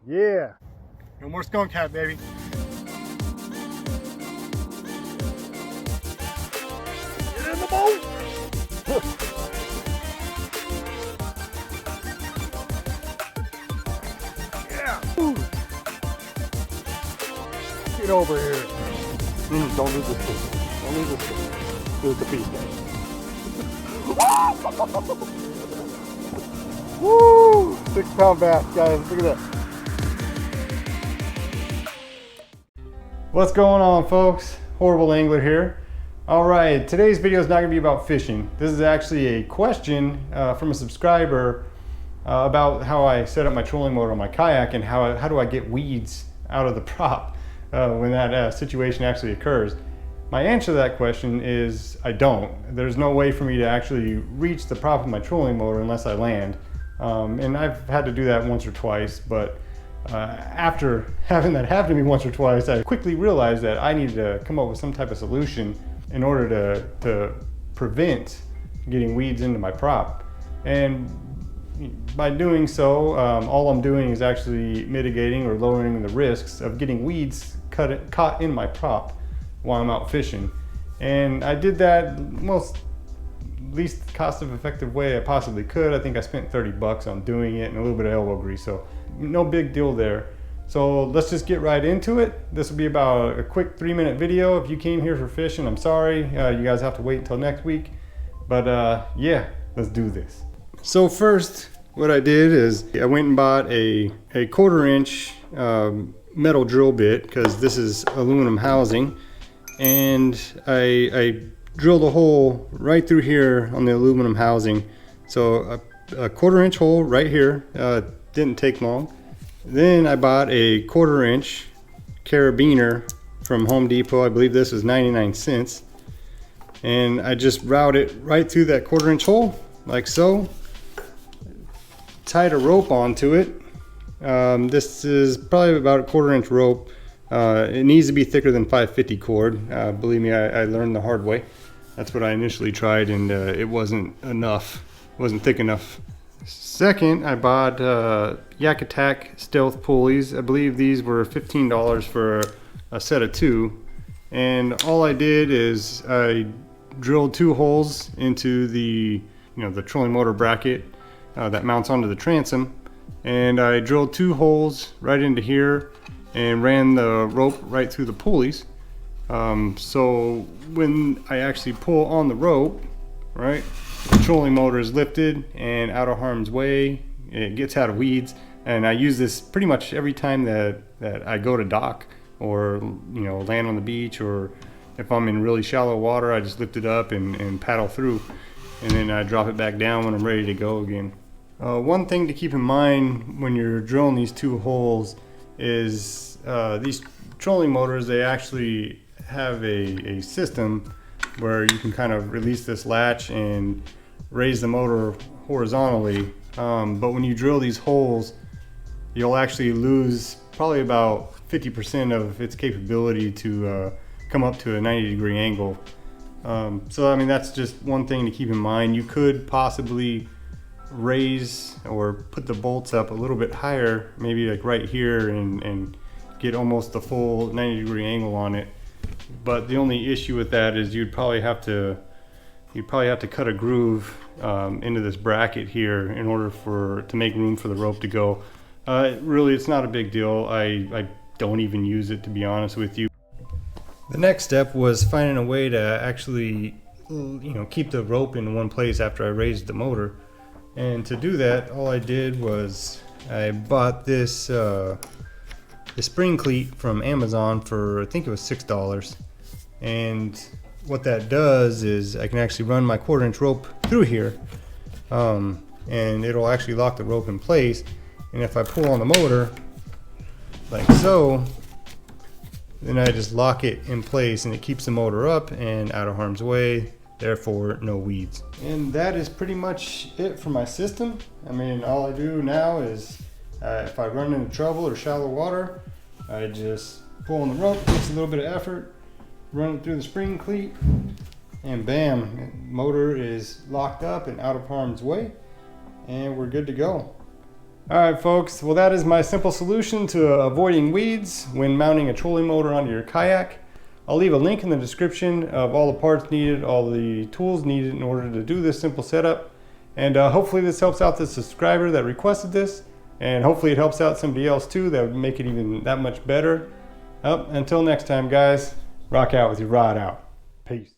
Yeah. No more skunk hat, baby. Get in the boat. Yeah. Get over here. Don't lose this thing. Don't lose this thing. Lose the piece, guys. Woo! 6-pound bass, guys. Look at that. What's going on, folks? Horrible Angler here. All right, today's video is not going to be about fishing. This is actually a question from a subscriber about how I set up my trolling motor on my kayak and how do I get weeds out of the prop when that situation actually occurs. My answer to that question is I don't. There's no way for me to actually reach the prop of my trolling motor unless I land. And I've had to do that once or twice, but after having that happen to me once or twice, I quickly realized that I needed to come up with some type of solution in order to prevent getting weeds into my prop. And by doing so, all I'm doing is actually mitigating or lowering the risks of getting weeds caught in my prop while I'm out fishing. And I did that least cost-effective way I possibly could. I think I spent 30 bucks on doing it and a little bit of elbow grease, so no big deal there. So let's just get right into it. This will be about a quick 3-minute video. If you came here for fishing, I'm sorry. You guys have to wait until next week. But yeah, let's do this. So first, what I did is I went and bought a 1/4-inch metal drill bit, because this is aluminum housing, and I drilled a hole right through here on the aluminum housing. So a 1/4-inch hole right here, didn't take long. Then I bought a 1/4-inch carabiner from Home Depot. I believe this was 99 cents. And I just routed it right through that 1/4-inch hole, like so. Tied a rope onto it. This is probably about a 1/4-inch rope. It needs to be thicker than 550 cord. Believe me, I learned the hard way. That's what I initially tried, and it wasn't enough. It wasn't thick enough. Second, I bought YakAttack Stealth Pulleys. I believe these were $15 for a set of 2. And all I did is I drilled 2 holes into the trolling motor bracket that mounts onto the transom. And I drilled 2 holes right into here and ran the rope right through the pulleys. So when I actually pull on the rope, right, the trolling motor is lifted and out of harm's way. It gets out of weeds, and I use this pretty much every time that I go to dock or land on the beach, or if I'm in really shallow water, I just lift it up and paddle through, and then I drop it back down when I'm ready to go again. One thing to keep in mind when you're drilling these 2 holes is these trolling motors, they actually have a system where you can kind of release this latch and raise the motor horizontally. But when you drill these holes, you'll actually lose probably about 50% of its capability to come up to a 90-degree angle. So I mean, that's just one thing to keep in mind. You could possibly raise or put the bolts up a little bit higher, maybe like right here, and get almost the full 90-degree angle on it. But the only issue with that is you'd probably have to cut a groove into this bracket here in order to make room for the rope to go. Really, it's not a big deal. I don't even use it, to be honest with you. The next step was finding a way to actually keep the rope in one place after I raised the motor. And to do that, all I did was I bought this spring cleat from Amazon for, I think it was $6. And what that does is I can actually run my 1/4-inch rope through here, and it'll actually lock the rope in place. And if I pull on the motor like so, then I just lock it in place, and it keeps the motor up and out of harm's way, therefore no weeds. And that is pretty much it for my system. I mean, all I do now is if I run into trouble or shallow water, I just pull on the rope, takes a little bit of effort, run it through the spring cleat, and bam, motor is locked up and out of harm's way, and we're good to go. All right, folks. Well, that is my simple solution to avoiding weeds when mounting a trolling motor onto your kayak. I'll leave a link in the description of all the parts needed, all the tools needed in order to do this simple setup. And hopefully this helps out the subscriber that requested this. And hopefully it helps out somebody else too. That would make it even that much better. Until next time, guys, rock out with your rod out. Peace.